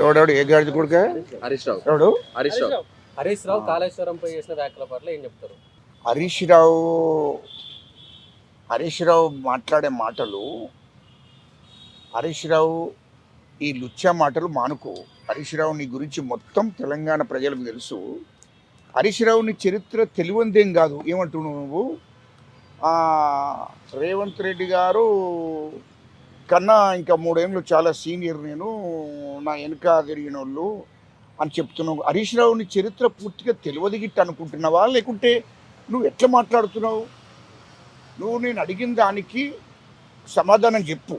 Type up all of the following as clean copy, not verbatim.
ఎవడెవడు ఏ గాడిద కొడుక హరీష్ రావు ఎవడు హరీష్ రావు కాళేశ్వరంపై చేసిన వ్యాఖ్యల పట్ల ఏం చెప్తారు? హరీష్ రావు మాట్లాడే మాటలు, హరీష్ రావు ఈ లుచ్చా మాటలు మానుకో. హరీష్ రావు నీ గురించి మొత్తం తెలంగాణ ప్రజలకు తెలుసు. హరీష్ రావుని చరిత్ర తెలివందేం కాదు. ఏమంటున్నావు నువ్వు? రేవంత్ రెడ్డి గారు కన్నా ఇంకా 3 ఏళ్ళు చాలా సీనియర్, నేను నా వెనుక తిరిగిన వాళ్ళు అని చెప్తున్నావు. హరీష్ రావుని చరిత్ర పూర్తిగా తెలియదు గిట్ట అనుకుంటున్నావా, లేకుంటే నువ్వు ఎట్లా మాట్లాడుతున్నావు? నువ్వు నేను అడిగిన దానికి సమాధానం చెప్పు.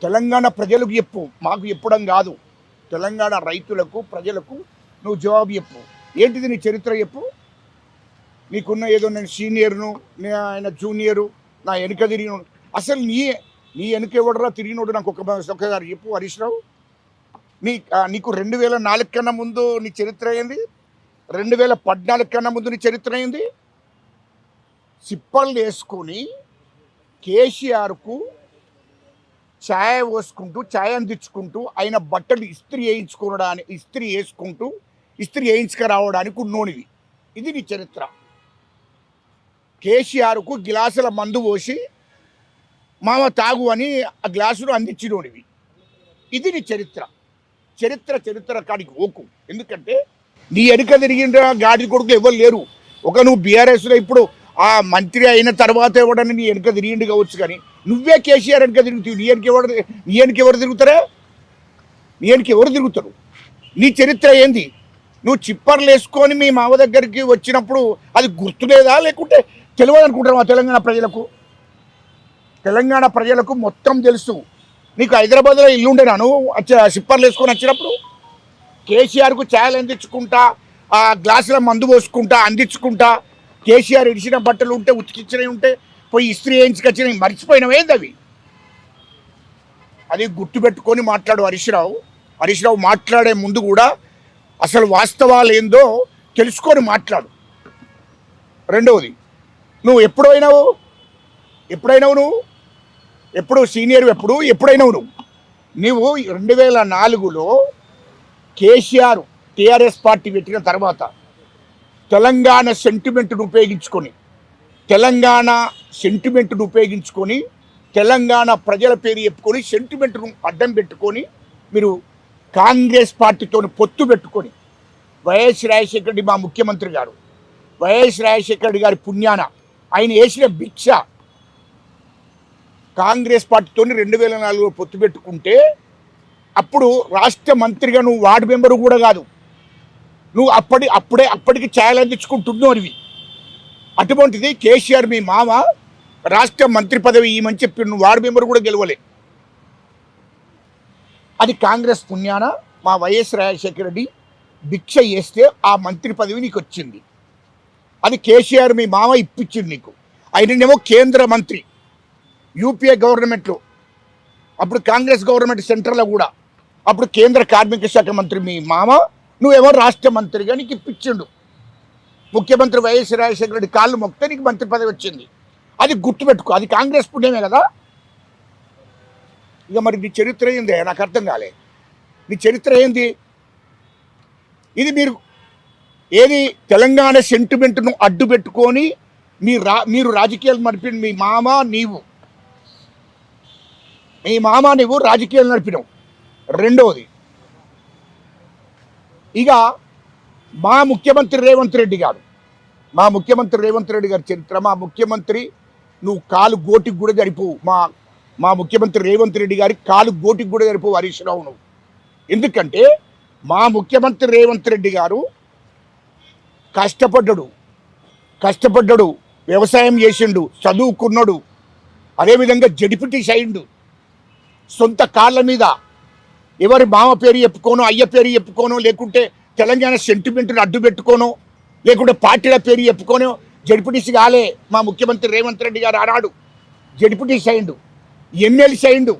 తెలంగాణ ప్రజలకు చెప్పు, మాకు చెప్పడం కాదు. తెలంగాణ రైతులకు ప్రజలకు నువ్వు జవాబు చెప్పు. ఏంటిది నీ చరిత్ర చెప్పు. నీకున్న ఏదో నేను సీనియర్ను, ఆయన జూనియరు, నా వెనుక తిరిగిన. అసలు నీ వెనుక ఎవడరా తిరిగినోడు నాకు ఒక్కసారి చెప్పు హరీష్ రావు. నీకు 2004 కన్నా ముందు నీ చరిత్ర అయింది, 2014 కన్నా ముందు నీ చరిత్ర అయింది. సిప్పలు వేసుకొని కేసీఆర్కు ఛాయ్ పోసుకుంటూ, ఛాయ్ అందించుకుంటూ, ఆయన బట్టలు ఇస్త్రీ వేయించుకురావడానికి ఉన్నోనివి. ఇది నీ చరిత్ర. కేసీఆర్కు గ్లాసుల మందు పోసి మామ తాగు అని ఆ గ్లాసులు అందించినోనివి. ఇది నీ చరిత్ర. చరిత్ర కాడికి ఓకు. ఎందుకంటే నీ వెనుక తిరిగిన గాడి కొడుకు ఎవరు లేరు. నువ్వు బీఆర్ఎస్లో ఇప్పుడు ఆ మంత్రి అయిన తర్వాత ఎవడని నీ వెనుక తిరిగిండు కావచ్చు, కానీ నువ్వే కేసీఆర్ వెనుక తిరుగుతావు. నీ వెనుక ఎవరు తిరుగుతారా? నీ వెనుక ఎవరు తిరుగుతారు? నీ చరిత్ర ఏంది? నువ్వు చిప్పర్లు వేసుకొని మీ మామ దగ్గరికి వచ్చినప్పుడు అది గుర్తులేదా, లేకుంటే తెలియదు అనుకుంటున్నావా? తెలంగాణ ప్రజలకు మొత్తం తెలుసు. నీకు హైదరాబాద్లో ఇల్లు ఉండేనా నువ్వు సిప్పర్లు వేసుకొని వచ్చినప్పుడు? కేసీఆర్కు ఛాయలు అందించుకుంటా, ఆ గ్లాసుల మందు పోసుకుంటా, అందించుకుంటా, కేసీఆర్ ఇడిచిన బట్టలు ఉంటే, ఉతికిచ్చినవి ఉంటే పోయి ఇస్త్రీ వేయించుకొచ్చినవి మర్చిపోయినవేంది అవి? అది గుర్తుపెట్టుకొని మాట్లాడు హరీష్ రావు మాట్లాడే ముందు కూడా అసలు వాస్తవాలు ఏందో తెలుసుకొని మాట్లాడు. రెండవది, నువ్వు ఎప్పుడైనావు నువ్వు? ఎప్పుడు సీనియర్? ఎప్పుడైనావు నువ్వు 2004లో కేసీఆర్ టీఆర్ఎస్ పార్టీ పెట్టిన తర్వాత తెలంగాణ సెంటిమెంట్ను ఉపయోగించుకొని తెలంగాణ ప్రజల పేరు చెప్పుకొని సెంటిమెంట్ను అడ్డం పెట్టుకొని మీరు కాంగ్రెస్ పార్టీతో పొత్తు పెట్టుకొని వైఎస్ రాజశేఖర రెడ్డి మా ముఖ్యమంత్రి గారు, వైఎస్ రాజశేఖర రెడ్డి గారి పుణ్యాన ఆయన వేసిన భిక్ష కాంగ్రెస్ పార్టీతో 2004లో పొత్తు పెట్టుకుంటే అప్పుడు రాష్ట్ర మంత్రిగా నువ్వు వార్డు మెంబరు కూడా కాదు. నువ్వు అప్పటికి ఛాయలు అందించుకుంటున్నోనివి. అటువంటిది కేసీఆర్ మీ మామ రాష్ట్ర మంత్రి పదవి ఇవ్వమని చెప్పి నువ్వు వార్డు మెంబరు కూడా గెలవలే. అది కాంగ్రెస్ పుణ్యాన మా వైఎస్ రాజశేఖర రెడ్డి భిక్ష చేస్తే ఆ మంత్రి పదవి నీకు వచ్చింది. అది కేసీఆర్ మీ మామ ఇప్పించింది నీకు. ఆయననేమో కేంద్ర మంత్రి యూపీఏ గవర్నమెంట్లో, అప్పుడు కాంగ్రెస్ గవర్నమెంట్ సెంట్రల్లో కూడా, అప్పుడు కేంద్ర కార్మిక శాఖ మంత్రి మీ మామ, నువ్వేమో రాష్ట్ర మంత్రిగా నీకు ఇప్పించిండు. ముఖ్యమంత్రి వైఎస్ రాజశేఖర రెడ్డి కాళ్ళు మొక్కితే నీకు మంత్రి పదవి వచ్చింది. అది గుర్తుపెట్టుకో. అది కాంగ్రెస్ పుణ్యమే కదా. ఇక మరి నీ చరిత్ర ఏంది? నాకు అర్థం కాలే. నీ చరిత్ర ఏంది? ఇది ఏది తెలంగాణ సెంటిమెంట్ను అడ్డు పెట్టుకొని మీరు రాజకీయాలు నడిపిన మీ మామ నువ్వు రాజకీయాలు నడిపినావు. రెండవది, ఇక మా ముఖ్యమంత్రి రేవంత్ రెడ్డి గారి చరిత్ర, మా ముఖ్యమంత్రి నువ్వు కాలు గోటికి కూడా జరిపోవు. మా ముఖ్యమంత్రి రేవంత్ రెడ్డి గారి కాలు గోటికి కూడా జరిపోవు హరీష్ రావు నువ్వు. ఎందుకంటే మా ముఖ్యమంత్రి రేవంత్ రెడ్డి గారు కష్టపడ్డాడు, వ్యవసాయం చేసిండు, చదువుకున్నాడు, అదేవిధంగా జడిపిటీస్ అయిండు. సొంత కాళ్ళ మీద ఎవరి మామ పేరు చెప్పుకోనో, అయ్య పేరు చెప్పుకోనో, లేకుంటే తెలంగాణ సెంటిమెంట్ని అడ్డు పెట్టుకోనో, లేకుంటే పార్టీల పేరు చెప్పుకోనో జడిపిటీస్ కాలే. మా ముఖ్యమంత్రి రేవంత్ రెడ్డి గారు ఆనాడు జడిపిటీస్ అయిండు, ఎమ్మెల్సీ అయిండు,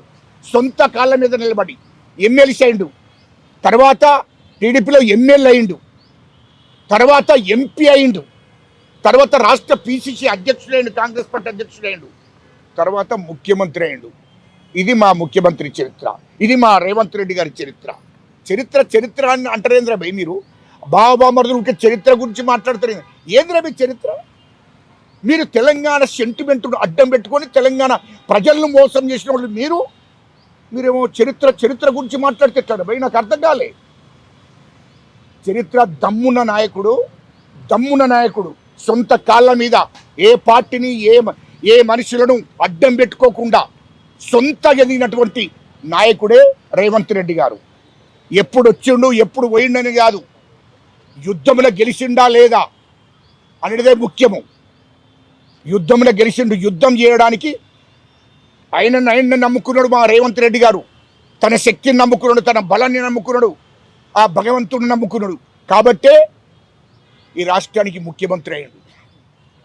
సొంత కాళ్ళ మీద నిలబడి ఎమ్మెల్సీ అయిండు. తర్వాత టీడీపీలో ఎమ్మెల్యే అయిండు, తర్వాత ఎంపీ అయిండు, తర్వాత రాష్ట్ర పిసిసి అధ్యక్షుడైండు, కాంగ్రెస్ పార్టీ అధ్యక్షుడైండు, తర్వాత ముఖ్యమంత్రి అయిండు. ఇది మా ముఖ్యమంత్రి చరిత్ర, ఇది మా రేవంత్ రెడ్డి గారి చరిత్ర. చరిత్ర చరిత్ర అని అంటారేంద్ర భయ్ మీరు బాబామరుదులకి చరిత్ర గురించి మాట్లాడతారు ఏంద్ర మీ చరిత్ర మీరు తెలంగాణ సెంటిమెంట్ను అడ్డం పెట్టుకొని తెలంగాణ ప్రజలను మోసం చేసిన వాళ్ళు మీరేమో చరిత్ర గురించి మాట్లాడితే ఎట్లా భయ్ నాకు అర్థం కాలే చరిత్ర దమ్మున్న నాయకుడు సొంత కాళ్ళ మీద ఏ పార్టీని ఏ మనుషులను అడ్డం పెట్టుకోకుండా సొంతగా ఎదిగినటువంటి నాయకుడే రేవంత్ రెడ్డి గారు ఎప్పుడు వచ్చిండు ఎప్పుడు పోయిండని కాదు యుద్ధంలో గెలిచిండా లేదా అనేదే ముఖ్యము యుద్ధంలో గెలిచిండు యుద్ధం చేయడానికి ఆయన నమ్ముకున్నాడు మా రేవంత్ రెడ్డి గారు తన శక్తిని నమ్ముకున్నాడు తన బలాన్ని నమ్ముకున్నాడు ఆ భగవంతుడిని నమ్ముకున్నాడు కాబట్టే ఈ రాష్ట్రానికి ముఖ్యమంత్రి అయ్యాడు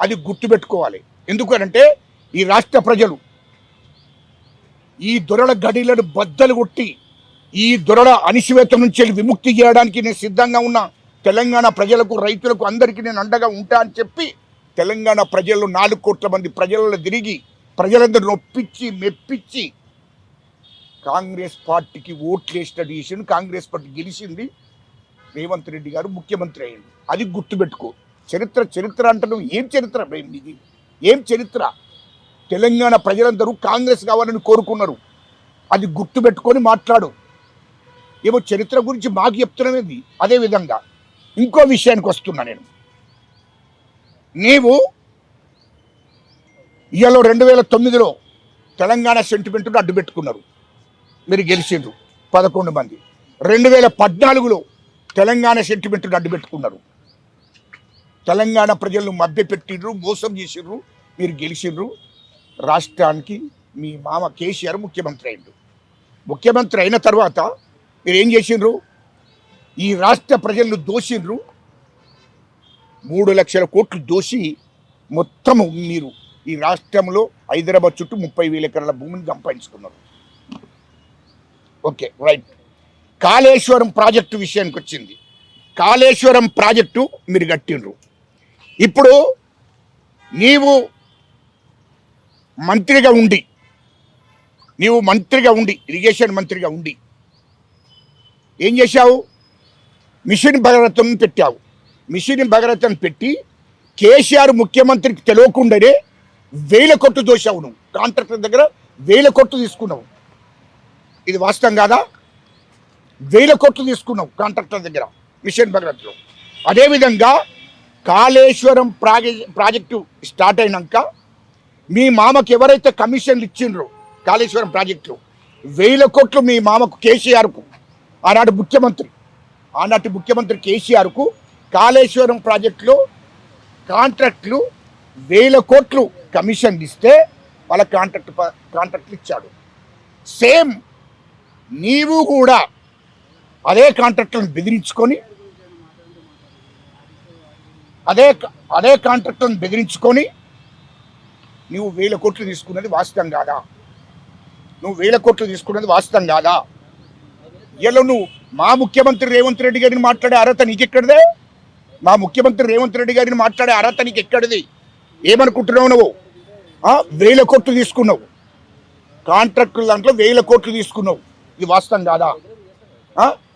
అది గుర్తుపెట్టుకోవాలి ఎందుకనంటే ఈ రాష్ట్ర ప్రజలు ఈ దొరల గడిలను బద్దలు కొట్టి ఈ దొరల అణిచివేత నుంచి విముక్తి చేయడానికి నేను సిద్ధంగా ఉన్నా తెలంగాణ ప్రజలకు రైతులకు అందరికీ నేను అండగా ఉంటా అని చెప్పి తెలంగాణ ప్రజల్లో 4 కోట్ల మంది ప్రజలలో తిరిగి ప్రజలందరూ నొప్పించి మెప్పించి కాంగ్రెస్ పార్టీకి ఓట్లు వేసిన డిసిషన్ కాంగ్రెస్ పార్టీ గెలిచింది రేవంత్ రెడ్డి గారు ముఖ్యమంత్రి అయ్యింది అది గుర్తుపెట్టుకో చరిత్ర అంటారు ఏం చరిత్ర ఇది ఏం చరిత్ర తెలంగాణ ప్రజలందరూ కాంగ్రెస్ కావాలని కోరుకున్నారు అది గుర్తుపెట్టుకొని మాట్లాడు ఏమో చరిత్ర గురించి మాకు చెప్తున్నది అదేవిధంగా ఇంకో విషయానికి వస్తున్నా నీవు ఇవాళ 2009లో తెలంగాణ సెంటిమెంట్ను అడ్డు పెట్టుకున్నారు మీరు గెలిచిండ్రు 11 మంది 2014లో తెలంగాణ సెంటిమెంట్ను అడ్డు పెట్టుకున్నారు తెలంగాణ ప్రజలను మభ్యపెట్టిండ్రు మోసం చేసిండ్రు మీరు గెలిచిండ్రు రాష్ట్రానికి మీ మామ కేసీఆర్ ముఖ్యమంత్రి అయిండు ముఖ్యమంత్రి అయిన తర్వాత మీరు ఏం చేసిండ్రు ఈ రాష్ట్ర ప్రజలను దోషిండ్రు 3 లక్షల కోట్లు దోషి మొత్తం మీరు ఈ రాష్ట్రంలో హైదరాబాద్ చుట్టూ 30,000 ఎకరాల భూమిని సంపాదించుకున్నారు ఓకే రైట్ కాళేశ్వరం ప్రాజెక్టు విషయానికి వచ్చింది కాళేశ్వరం ప్రాజెక్టు మీరు కట్టిండ్రు ఇప్పుడు నీవు మంత్రిగా ఉండి ఇరిగేషన్ మంత్రిగా ఉండి ఏం చేశావు మిషన్ భగీరథను పెట్టావు మిషన్ భగీరథను పెట్టి కేసీఆర్ ముఖ్యమంత్రికి తెలియకుండానే 1000 కోట్లు దోశావు నువ్వు కాంట్రాక్టర్ దగ్గర 1000 కోట్లు తీసుకున్నావు ఇది వాస్తవం కాదా 1000 కోట్లు తీసుకున్నావు కాంట్రాక్టర్ దగ్గర మిషన్ భగీరథలో అదేవిధంగా కాళేశ్వరం ప్రాజెక్టు స్టార్ట్ అయినాక మీ మామకు ఎవరైతే కమిషన్లు ఇచ్చిండ్రో కాళేశ్వరం ప్రాజెక్టులో 1000 కోట్లు మీ మామకు కేసీఆర్కు ఆనాటి ముఖ్యమంత్రి కేసీఆర్కు కాళేశ్వరం ప్రాజెక్టులో కాంట్రాక్టులు 1000 కోట్లు కమిషన్లు ఇస్తే వాళ్ళ కాంట్రాక్టులు ఇచ్చాడు సేమ్ నీవు కూడా అదే కాంట్రాక్టులను బెదిరించుకొని నువ్వు 1000 కోట్లు తీసుకున్నది వాస్తవం కాదా ఇలా నువ్వు మా ముఖ్యమంత్రి రేవంత్ రెడ్డి గారిని మాట్లాడే అర్హత నీకెక్కడిదే మా ముఖ్యమంత్రి రేవంత్ రెడ్డి గారిని మాట్లాడే అర్హత నీకు ఎక్కడిది ఏమనుకుంటున్నావు నువ్వు 1000 కోట్లు తీసుకున్నావు కాంట్రాక్టుల దాంట్లో 1000 కోట్లు తీసుకున్నావు ఇది వాస్తవం కాదా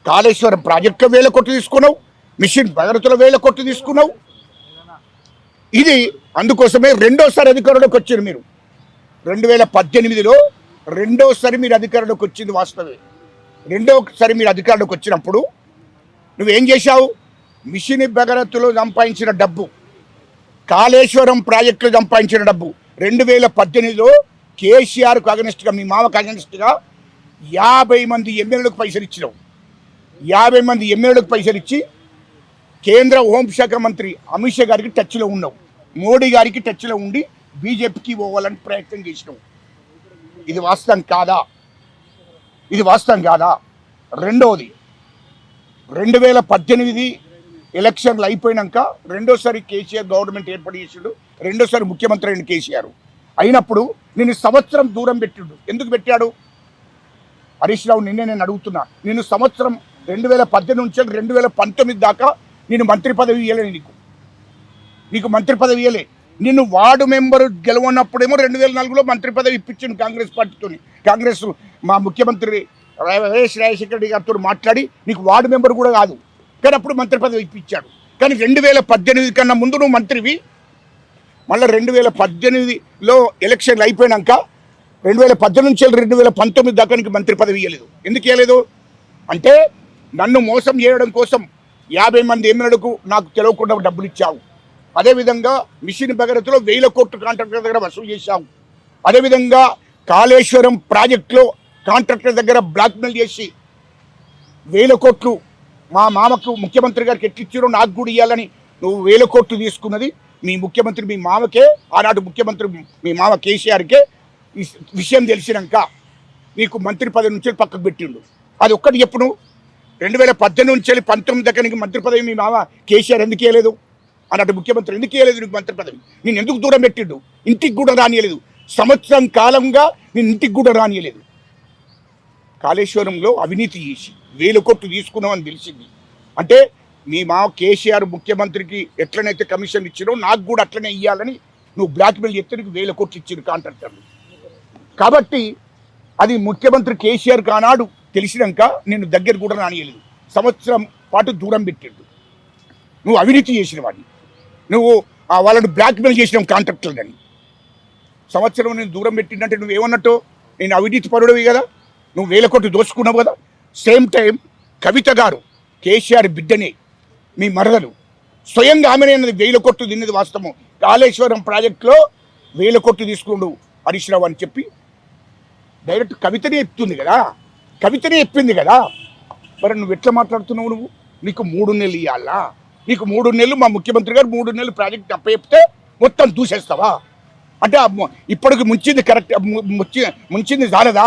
కాళేశ్వరం ప్రాజెక్టులో 1000 కోట్లు తీసుకున్నావు మిషన్ భగీరథలో 1000 కోట్లు తీసుకున్నావు ఇది అందుకోసమే రెండోసారి అధికారంలోకి వచ్చారు మీరు 2018లో రెండోసారి మీరు అధికారంలోకి వచ్చింది వాస్తవే రెండోసారి మీరు అధికారంలోకి వచ్చినప్పుడు నువ్వేం చేశావు మిషన్ భగీరథలో సంపాదించిన డబ్బు కాళేశ్వరం ప్రాజెక్టులో సంపాదించిన డబ్బు 2018లో కేసీఆర్కు అగనిస్ట్గా మీ మామకు అగనిస్ట్గా 50 మంది ఎమ్మెల్యేలకు పైసలు ఇచ్చినావు 50 మంది ఎమ్మెల్యేలకు పైసలు ఇచ్చి కేంద్ర హోంశాఖ మంత్రి అమిత్ షా గారికి టచ్లో ఉన్నావు మోడీ గారికి టచ్లో ఉండి బీజేపీకి పోవాలని ప్రయత్నం చేసినావు ఇది వాస్తవం కాదా రెండోది 2018 ఎలక్షన్లు అయిపోయినాక రెండోసారి కేసీఆర్ గవర్నమెంట్ ఏర్పాటు చేసిండు రెండోసారి ముఖ్యమంత్రి అయిన కేసీఆర్ అయినప్పుడు నేను సంవత్సరం దూరం పెట్టిండు ఎందుకు పెట్టాడు హరీష్ రావు నేను అడుగుతున్నా నేను సంవత్సరం 2018 నుంచి 2019 దాకా నేను మంత్రి పదవి ఇవ్వలే నీకు మంత్రి పదవి ఇవ్వలే నిన్ను వార్డు మెంబరు గెలవనప్పుడేమో 2004లో మంత్రి పదవి ఇప్పించింది కాంగ్రెస్ పార్టీతో కాంగ్రెస్ మా ముఖ్యమంత్రి రాజశేఖర రెడ్డి గారితో మాట్లాడి నీకు వార్డు మెంబర్ కూడా కాదు, కానీ అప్పుడు మంత్రి పదవి ఇప్పించాడు. కానీ 2018 కన్నా ముందు నువ్వు మంత్రివి, మళ్ళీ 2018లో ఎలక్షన్లు అయిపోయాక 2018 నుంచి 2019 దాకా నీకు మంత్రి పదవి ఇవ్వలేదు. ఎందుకు ఇవ్వలేదు అంటే నన్ను మోసం చేయడం కోసం 50 మంది ఎమ్మెల్యేలకు నాకు తెలియకుండా డబ్బులు ఇచ్చావు. అదేవిధంగా మిషన్ భగీరథలో 1000 కోట్లు కాంట్రాక్టర్ దగ్గర వసూలు చేశావు. అదేవిధంగా కాళేశ్వరం ప్రాజెక్టులో కాంట్రాక్టర్ దగ్గర బ్లాక్మెయిల్ చేసి 1000 కోట్లు మా మామకు ముఖ్యమంత్రి గారికి ఎట్లిచ్చారో నాకు కూడా ఇవ్వాలని నువ్వు 1000 కోట్లు తీసుకున్నది మీ ముఖ్యమంత్రి, మీ మామకే, ఆనాడు ముఖ్యమంత్రి మీ మామ కేసీఆర్కే ఈ విషయం తెలిసినాక నీకు మంత్రి పదవి నుంచి పక్కకు పెట్టిండు. అది ఒక్కటి చెప్పు, నువ్వు 2018 నుంచి 19 దాకా నీకు మంత్రి పదవి మీ మామ కేసీఆర్ ఎందుకు ఇవ్వలేదు, అన్నట్టు ముఖ్యమంత్రి ఎందుకు ఇవ్వలేదు నీకు మంత్రి పదవి? నేను ఎందుకు దూరం పెట్టిండు? ఇంటికి కూడా రానియలేదు, సంవత్సరం కాలంగా నేను ఇంటికి కూడా రానియలేదు. కాళేశ్వరంలో అవినీతి చేసి 1000 కోట్లు తీసుకున్నామని తెలిసింది అంటే మీ మా కేసీఆర్ ముఖ్యమంత్రికి ఎట్లనైతే కమిషన్ ఇచ్చినో నాకు కూడా అట్లనే ఇవ్వాలని నువ్వు బ్లాక్మెయిల్ చెప్తే నీకు 1000 కోట్లు ఇచ్చింది కాంట్రాక్టర్లు. కాబట్టి అది ముఖ్యమంత్రి కేసీఆర్ కానాడు తెలిసినాక నేను దగ్గర కూడా రానియలేదు, సంవత్సరం పాటు దూరం పెట్టిండు. నువ్వు అవినీతి చేసిన వాడిని, నువ్వు వాళ్ళని బ్లాక్మెయిల్ చేసినావు కాంట్రాక్టర్లని. సంవత్సరం నేను దూరం పెట్టిందంటే నువ్వేమన్నట్టు నేను అవినీతి పరుడవి కదా, నువ్వు 1000 కోట్లు దోచుకున్నావు కదా. సేమ్ టైం కవిత గారు కేసీఆర్ బిడ్డనే, మీ మరదలు, స్వయంగా ఆమెనే 1000 కోట్లు తిన్నది వాస్తవం. కాళేశ్వరం ప్రాజెక్టులో 1000 కోట్లు తీసుకుండు హరీష్ రావు అని చెప్పి డైరెక్ట్ కవితనే చెప్తుంది కదా, కవితనే చెప్పింది కదా. మరి నువ్వు ఎట్లా మాట్లాడుతున్నావు? నువ్వు నీకు 3 నెలలు ఇవ్వాలా? నీకు 3 నెలలు మా ముఖ్యమంత్రి గారు 3 నెలలు ప్రాజెక్ట్ అప్పచెప్తే మొత్తం దూసేస్తావా? అంటే ఇప్పటికి ముంచింది కరెక్ట్, ముంచింది చాలదా?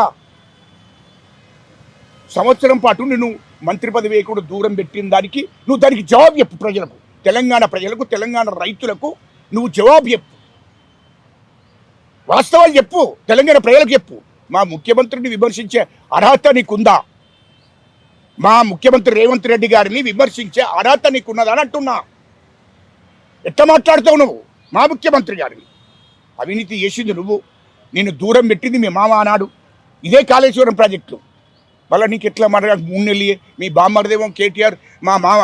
సంవత్సరం పాటు నేను మంత్రి పదవి కూడా దూరం పెట్టిన దానికి నువ్వు దానికి జవాబు చెప్పు ప్రజలకు, తెలంగాణ ప్రజలకు, తెలంగాణ రైతులకు నువ్వు జవాబు చెప్పు, వాస్తవాలు చెప్పు, తెలంగాణ ప్రజలకు చెప్పు. మా ముఖ్యమంత్రిని విమర్శించే అర్హత నీకుందా? మా ముఖ్యమంత్రి రేవంత్ రెడ్డి గారిని విమర్శించే అర్హత నీకున్నదా అని అంటున్నా. ఎట్లా మాట్లాడుతావు నువ్వు? మా ముఖ్యమంత్రి గారిని అవినీతి చేసింది నువ్వు, నేను దూరం పెట్టింది మీ మామ అన్నాడు. ఇదే కాళేశ్వరం ప్రాజెక్టు మళ్ళీ నీకు ఎట్లా మాట 3 నెలలు మీ బామ్మర్దేమో కేటీఆర్ మా మామ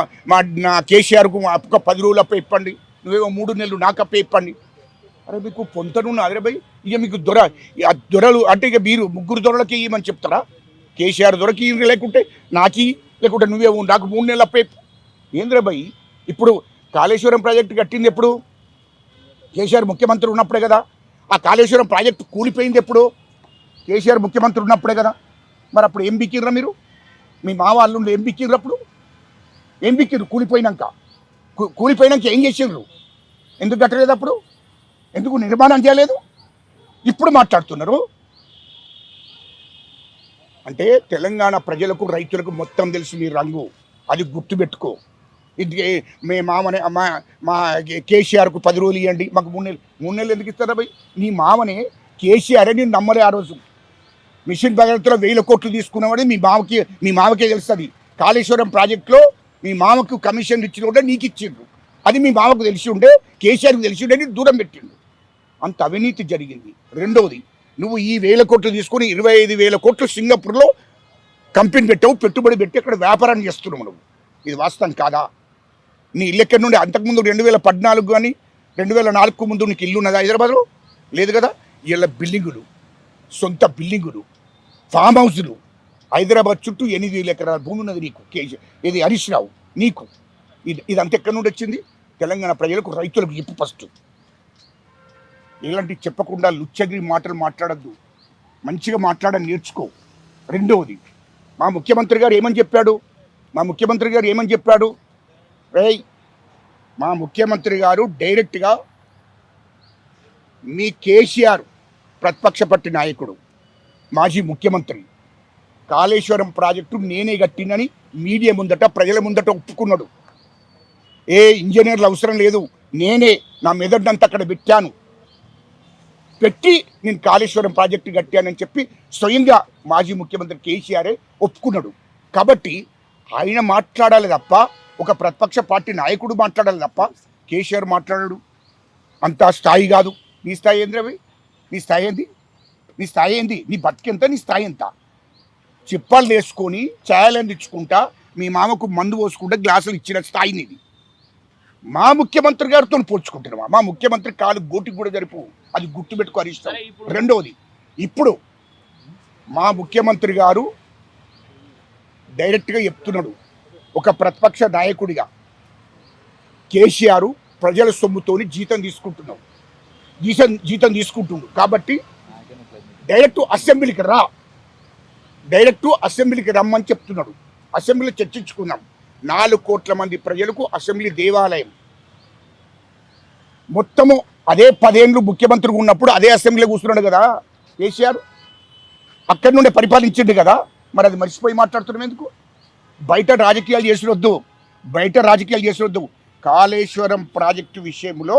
నా కేసీఆర్కు ఒక 10 రోజులు అప్ప ఇప్పండి, నువ్వేమో 3 నెలలు నాకు అప్ప ఇప్పండి. అరే మీకు పొంతనున్న అదే భయ్, ఇక మీకు దొరలు అంటే ఇక మీరు 3 దొరలకి ఇవ్వమని చెప్తారా? కేసీఆర్ దొరకి లేకుంటే నాకి, లేకుంటే నువ్వేమో నాకు 3 నెలలు అప్ప ఏంద్రా భయ్? ఇప్పుడు కాళేశ్వరం ప్రాజెక్టు కట్టింది ఎప్పుడు? కేసీఆర్ ముఖ్యమంత్రి ఉన్నప్పుడే కదా. ఆ కాళేశ్వరం ప్రాజెక్టు కూలిపోయింది ఎప్పుడు? కేసీఆర్ ముఖ్యమంత్రి ఉన్నప్పుడే కదా. మరి అప్పుడు ఏం బిక్కిర్రా మీరు? మీ మా వాళ్ళు ఏం బిక్కిర్రు? అప్పుడు ఏం బిక్కిర్రు? కూలిపోయినాక ఏం చేసిర్రు? ఎందుకు కట్టలేదు? అప్పుడు ఎందుకు నిర్మాణం చేయలేదు? ఇప్పుడు మాట్లాడుతున్నారు. అంటే తెలంగాణ ప్రజలకు, రైతులకు మొత్తం తెలుసు మీ రంగు, అది గుర్తుపెట్టుకో. ఇది మే మామనే మా కేసీఆర్కు 10 రోజులు ఇవ్వండి, మాకు 3 నెలలు. 3 నెలలు ఎందుకు ఇస్తారా భయ్? నీ మామనే కేసీఆర్ అని నమ్మలే ఆ రోజు. మిషన్ భగీరథలో 1000 కోట్లు తీసుకున్నవాడు మీ మామకే తెలుస్తుంది. కాళేశ్వరం ప్రాజెక్టులో మీ మామకు కమిషన్ ఇచ్చిన కూడా నీకు ఇచ్చిండ్రు, అది మీ మామకు తెలిసి ఉండే, కేసీఆర్కి తెలిసి ఉండే, నీకు దూరం పెట్టిండు. అంత అవినీతి జరిగింది. రెండవది, నువ్వు ఈ 1000 కోట్లు తీసుకుని 25,000 కోట్లు సింగపూర్లో కంపెనీ పెట్టావు, పెట్టుబడి పెట్టి అక్కడ వ్యాపారం చేస్తున్నావు నువ్వు. ఇది వాస్తవం కాదా? నీ ఇల్లు ఎక్కడి నుండి? అంతకుముందు 2014 కానీ 2004 ముందు నీకు ఇల్లు ఉన్నదా హైదరాబాద్లో? లేదు కదా. ఇలా బిల్డింగులు, సొంత బిల్డింగులు, ఫామ్ హౌస్లు, హైదరాబాద్ చుట్టూ 8,000 ఎకరాల భూమి ఉన్నది నీకు. ఇది హరీష్ రావు నీకు. ఇదంతా ఎక్కడి నుండి వచ్చింది? తెలంగాణ ప్రజలకు, రైతులకు చెప్పు ఫస్ట్. ఇలాంటి చెప్పకుండా లుచ్చగిరి మాటలు మాట్లాడద్దు, మంచిగా మాట్లాడని నేర్చుకో. రెండవది, మా ముఖ్యమంత్రి గారు ఏమని చెప్పాడు? మా ముఖ్యమంత్రి గారు డైరెక్ట్గా మీ కేసీఆర్ ప్రతిపక్ష పార్టీ నాయకుడు, మాజీ ముఖ్యమంత్రి, కాళేశ్వరం ప్రాజెక్టు నేనే కట్టినని మీడియా ముందట, ప్రజల ముందట ఒప్పుకున్నాడు. ఏ ఇంజనీర్లు అవసరం లేదు, నేనే నా మెదడునంతా అక్కడ పెట్టి నేను కాళేశ్వరం ప్రాజెక్టు కట్టానని చెప్పి స్వయంగా మాజీ ముఖ్యమంత్రి కేసీఆరే ఒప్పుకున్నాడు. కాబట్టి ఆయన మాట్లాడాలి తప్ప, ఒక ప్రతిపక్ష పార్టీ నాయకుడు మాట్లాడాలి తప్ప కేసీఆర్ మాట్లాడాడు. అంత స్థాయి కాదు. నీ స్థాయి ఏంది రవి? నీ స్థాయి ఏంది? నీ బతికెంత? నీ స్థాయి ఎంత? చిప్పాలు వేసుకొని ఛాయలను తెచ్చుకుంటా మీ మామకు మందు పోసుకుంటా గ్లాసులు ఇచ్చిన స్థాయిని ఇది. మా ముఖ్యమంత్రి గారితో పోల్చుకుంటున్నామా? మా ముఖ్యమంత్రి కాలు గోటికి కూడా జరిపు, అది గుర్తుపెట్టుకో హరీష్ రావు. రెండవది, ఇప్పుడు మా ముఖ్యమంత్రి గారు డైరెక్ట్గా చెప్తున్నాడు, ఒక ప్రతిపక్ష నాయకుడిగా కేసీఆర్ ప్రజల సొమ్ముతోని జీతం తీసుకుంటుండు కాబట్టి డైరెక్ట్ అసెంబ్లీకి రమ్మని చెప్తున్నాడు. అసెంబ్లీలో చర్చించుకుందాం. 4 కోట్ల మంది ప్రజలకు అసెంబ్లీ దేవాలయం. మొత్తము అదే 10 ఏళ్ళు ముఖ్యమంత్రిగా ఉన్నప్పుడు అదే అసెంబ్లీలో కూర్చున్నాడు కదా కేసీఆర్, అక్కడి నుండి పరిపాలించిండు కదా. మరి అది మర్చిపోయి మాట్లాడుతున్నాం ఎందుకు? బయట రాజకీయాలు చేసినొద్దు. కాళేశ్వరం ప్రాజెక్టు విషయంలో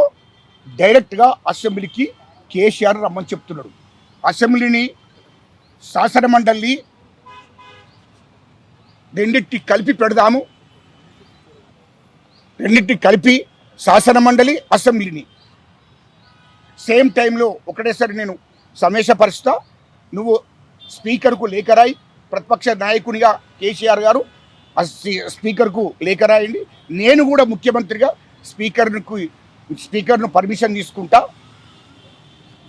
డైరెక్ట్గా అసెంబ్లీకి కేసీఆర్ రమ్మని చెప్తున్నాడు. అసెంబ్లీని, శాసనమండలిని రెండింటికి కలిపి పెడదాము. రెండింటికి కలిపి శాసనమండలి, అసెంబ్లీని సేమ్ టైంలో ఒకటేసారి నేను సమేశపరుస్తా. నువ్వు స్పీకర్కు లేఖ రాయి, ప్రతిపక్ష నాయకునిగా కేసీఆర్ గారు స్పీకర్కు లేఖ రాయండి. నేను కూడా ముఖ్యమంత్రిగా స్పీకర్ను పర్మిషన్ తీసుకుంటా.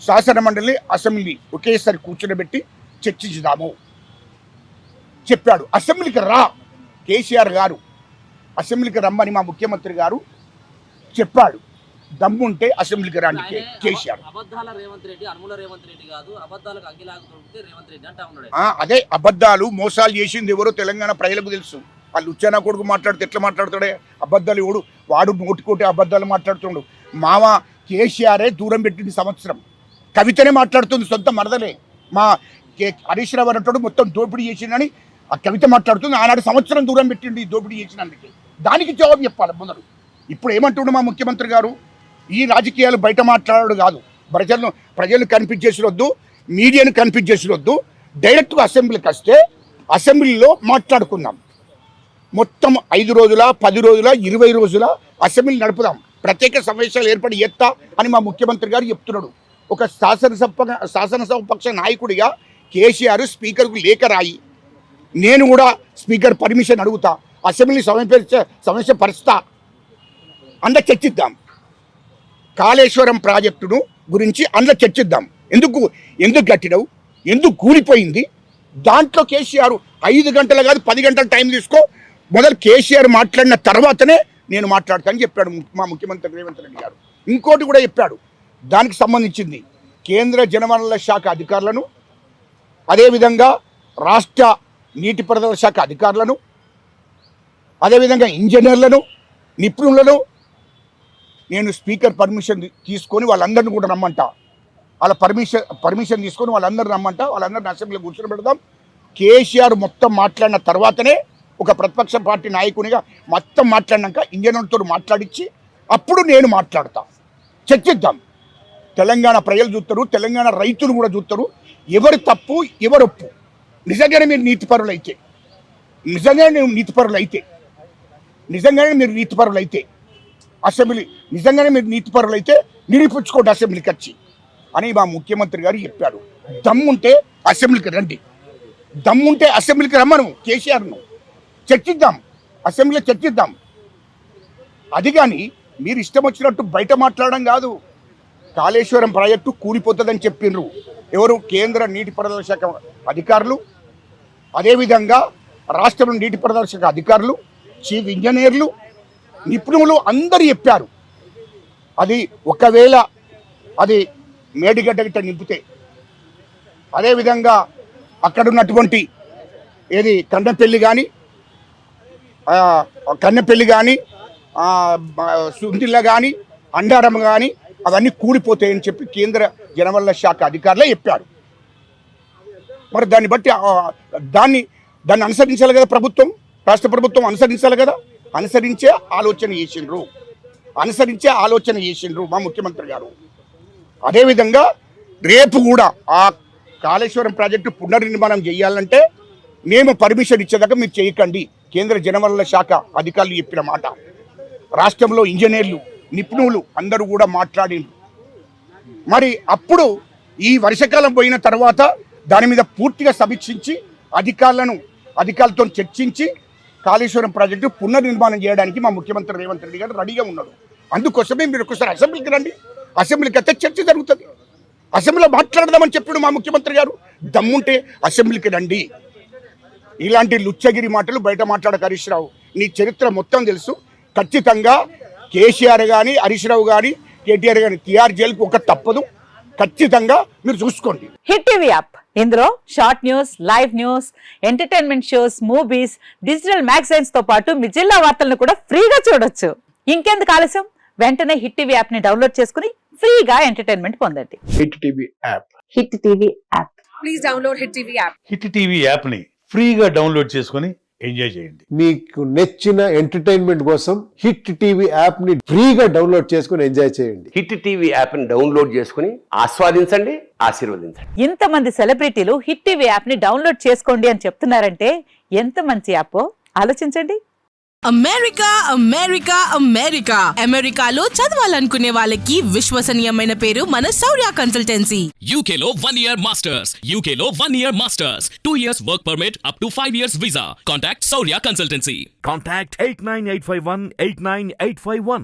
శాసనమండలి, అసెంబ్లీ ఒకేసారి కూర్చోబెట్టి చర్చించుదాము చెప్పాడు. అసెంబ్లీకి రా కేసీఆర్ గారు, అసెంబ్లీకి రమ్మని మా ముఖ్యమంత్రి గారు చెప్పాడు. దమ్ముంటే అసెంబ్లీకి రాని కేసీఆర్. అదే అబద్ధాలు, మోసాలు చేసింది ఎవరో తెలంగాణ ప్రజలకు తెలుసు. వాళ్ళు ఉచ్చాన కొడుకు మాట్లాడితే ఎట్లా మాట్లాడతాడే? అబద్ధాలు ఎవడు? వాడు నోటికోటి అబద్ధాలు మాట్లాడుతుండు. మామ కేసీఆరే దూరం పెట్టింది సంవత్సరం. కవితనే మాట్లాడుతుంది, సొంత మరదలే. మా హరీష్ రావు అంటాడు మొత్తం దోపిడీ చేసిందని ఆ కవిత మాట్లాడుతుంది. ఆనాడు సంవత్సరం దూరం పెట్టింది దోపిడీ చేసినందుకు. దానికి జవాబు చెప్పాలి మొదలు. ఇప్పుడు ఏమంటుండు మా ముఖ్యమంత్రి గారు? ఈ రాజకీయాలు బయట మాట్లాడాడు కాదు, ప్రజలను కనిపించేసిరొద్దు, మీడియాను కనిపించేసిరొద్దు. డైరెక్ట్గా అసెంబ్లీకి వస్తే అసెంబ్లీలో మాట్లాడుకుందాం. మొత్తం 5 రోజుల, 10 రోజుల, 20 రోజుల అసెంబ్లీ నడుపుదాం. ప్రత్యేక సమావేశాలు ఏర్పడి ఎత్తా అని మా ముఖ్యమంత్రి గారు చెప్తున్నాడు. ఒక శాసనసభ నాయకుడిగా కేసీఆర్ స్పీకర్కు లేఖ రాయి, నేను కూడా స్పీకర్ పర్మిషన్ అడుగుతా, అసెంబ్లీ సమస్యపరుస్తా, అందులో చర్చిద్దాం. కాళేశ్వరం ప్రాజెక్టును గురించి అందులో చర్చిద్దాం. ఎందుకు కట్టినవు, ఎందుకు కూలిపోయింది? దాంట్లో కేసీఆర్ 5 గంటలు కాదు 10 గంటల టైం తీసుకో, మొదలు కేసీఆర్ మాట్లాడిన తర్వాతనే నేను మాట్లాడతానని చెప్పాడు మా ముఖ్యమంత్రి రేవంత్ రెడ్డి గారు. ఇంకోటి కూడా చెప్పాడు, దానికి సంబంధించింది కేంద్ర జలవనరుల శాఖ అధికారులను, అదేవిధంగా రాష్ట్ర నీటిపారుదల శాఖ అధికారులను, అదేవిధంగా ఇంజనీర్లను, నిపుణులను నేను స్పీకర్ పర్మిషన్ తీసుకొని వాళ్ళందరినీ కూడా రమ్మంటా. వాళ్ళ పర్మిషన్ తీసుకొని వాళ్ళందరూ రమ్మంటా. వాళ్ళందరినీ అసెంబ్లీలో కూర్చొని పెడదాం. కేసీఆర్ మొత్తం మాట్లాడిన తర్వాతనే ఒక ప్రతిపక్ష పార్టీ నాయకునిగా మొత్తం మాట్లాడినాక ఇంజనీర్లతో మాట్లాడించి అప్పుడు నేను మాట్లాడతా. చర్చిద్దాం. తెలంగాణ ప్రజలు చూస్తారు, తెలంగాణ రైతులు కూడా చూస్తారు, ఎవరు తప్పు ఎవరు ఒప్పు. నిజంగానే మీరు నీతిపరులు అయితే అసెంబ్లీ నిజంగానే మీరు నీతిపరులైతే నిరూపించుకోండి అసెంబ్లీకి వచ్చి అని మా ముఖ్యమంత్రి గారు చెప్పాడు. దమ్ముంటే అసెంబ్లీకి రండి, దమ్ముంటే అసెంబ్లీకి రమ్మను కేసీఆర్ను, చర్చిద్దాం, అసెంబ్లీలో చర్చిద్దాం. అది కానీ మీరు ఇష్టం వచ్చినట్టు బయట మాట్లాడడం కాదు. కాళేశ్వరం ప్రాజెక్టు కూలిపోతుందని చెప్పిండ్రు ఎవరు? కేంద్ర నీటిపారుదల శాఖ అధికారులు, అదేవిధంగా రాష్ట్రంలో నీటిపారుదల శాఖ అధికారులు, చీఫ్ ఇంజనీర్లు, నిపుణులు అందరూ చెప్పారు. అది ఒకవేళ అది మేడిగడ్డ గిట్ట నింపితే, అదేవిధంగా అక్కడ ఉన్నటువంటి కన్నెపల్లి కానీ సుందిల్ల కానీ అండారం కానీ అవన్నీ కూలిపోతాయని చెప్పి కేంద్ర జలవనరుల శాఖ అధికారులే చెప్పారు. మరి దాన్ని బట్టి దాన్ని అనుసరించాలి కదా ప్రభుత్వం, రాష్ట్ర ప్రభుత్వం అనుసరించాలి కదా. అనుసరించే ఆలోచన చేసిండ్రు మా ముఖ్యమంత్రి గారు. అదేవిధంగా రేపు కూడా ఆ కాళేశ్వరం ప్రాజెక్టు పునర్నిర్మాణం చేయాలంటే మేము పర్మిషన్ ఇచ్చేదాకా మీరు చేయకండి. కేంద్ర జలవనరుల శాఖ అధికారులు చెప్పిన మాట. రాష్ట్రంలో ఇంజనీర్లు, నిపుణులు అందరూ కూడా మాట్లాడిండ్రు. మరి అప్పుడు ఈ వర్షాకాలం పోయిన తర్వాత దాని మీద పూర్తిగా సమీక్షించి అధికారులతో చర్చించి కాళేశ్వరం ప్రాజెక్టు పునర్నిర్మాణం చేయడానికి మా ముఖ్యమంత్రి రేవంత్ రెడ్డి గారు రెడీగా ఉన్నాడు. అందుకోసమే మీరు ఒకసారి అసెంబ్లీకి రండి, అసెంబ్లీకి అయితే చర్చ జరుగుతుంది, అసెంబ్లీలో మాట్లాడదామని చెప్పాడు మా ముఖ్యమంత్రి గారు. దమ్ముంటే అసెంబ్లీకి రండి. ఇలాంటి లుచ్చగిరి మాటలు బయట మాట్లాడక హరీష్ రావు, నీ చరిత్ర మొత్తం తెలుసు. ఖచ్చితంగా కేసీఆర్ కానీ హరీష్ రావు కానీ కేటీఆర్ కానీ టీఆర్ జైలుకు ఒక తప్పదు, ఖచ్చితంగా మీరు చూసుకోండి. హిట్ టీవీ యాప్, ఇందులో short news, live news, entertainment shows, movies, digital magazines తో పాటు మీ జిల్లా వార్తలను కూడా ఫ్రీగా చూడొచ్చు. ఇంకెందుకు ఆలస్యం, వెంటనే హిట్ టీవీ యాప్ ని డౌన్లోడ్ చేసుకుని ఫ్రీగా ఎంటర్టైన్మెంట్ పొందండి. Hit TV app. Hit TV app. Please download Hit TV app. Hit TV యాప్ని ఫ్రీగా డౌన్లోడ్ చేసుకొని ఎంజాయ్ చేయండి. మీకు నచ్చిన ఎంటర్టైన్మెంట్ కోసం హిట్ టీవీ యాప్ ని ఫ్రీగా డౌన్లోడ్ చేసుకుని ఎంజాయ్ చేయండి. హిట్ టీవీ యాప్ని డౌన్లోడ్ చేసుకుని ఆస్వాదించండి, ఆశీర్వదించండి. ఇంతమంది సెలబ్రిటీలు హిట్ టీవీ యాప్ ని డౌన్లోడ్ చేసుకోండి అని చెప్తున్నారంటే ఎంత మంచి యాప్ ఆలోచించండి. అమెరికా అమెరికా అమెరికా అమెరికాలో చదవాలనుకునే వాళ్ళకి విశ్వసనీయమైన పేరు మన శౌర్య కన్సల్టెన్సీ. UK లో 1 year masters. UK లో 1 year masters. 2 years work permit up to 5 years visa. Contact Saurya Consultancy. Contact 89851 89851.